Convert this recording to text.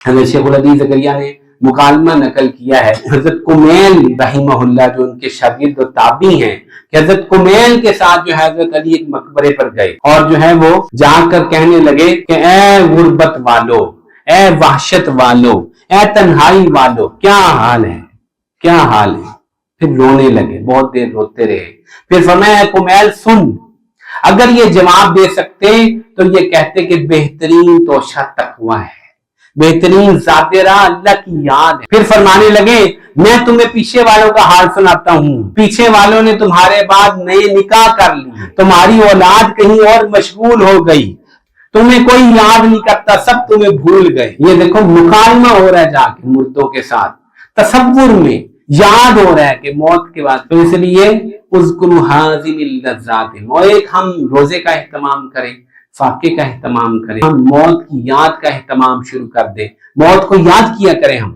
حضرت شیخ الحدیث زکریا نے مکالمہ نقل کیا ہے حضرت کمیل رحمہ اللہ جو ان کے شاگرد و تابعی ہیں کہ حضرت کمیل کے ساتھ جو ہے حضرت علی ایک مقبرے پر گئے اور جو ہے وہ جا کر کہنے لگے کہ اے غربت والو، اے وحشت والو، اے تنہائی والو، کیا حال ہے، کیا حال ہے۔ پھر رونے لگے، بہت دیر روتے رہے۔ پھر فرمایا کمیل سن، اگر یہ جواب دے سکتے تو یہ کہتے کہ بہترین توشہ تقوی ہے، بہترین ذات راہ اللہ کی یاد ہے۔ پھر فرمانے لگے میں تمہیں پیچھے والوں کا حال سناتا ہوں، پیچھے والوں نے تمہارے بعد نئے نکاح کر لی، تمہاری اولاد کہیں اور مشغول ہو گئی، تمہیں کوئی یاد نہیں کرتا، سب تمہیں بھول گئے۔ یہ دیکھو مکالمہ ہو رہا ہے جا کے مردوں کے ساتھ، تصور میں یاد ہو رہا ہے کہ موت کے بعد۔ تو اس لیے اذکروا ہذہ اللذات، ایک ہم روزے کا اہتمام کریں، فاقے کا اہتمام کریں، ہم موت کی یاد کا اہتمام شروع کر دیں، موت کو یاد کیا کریں ہم۔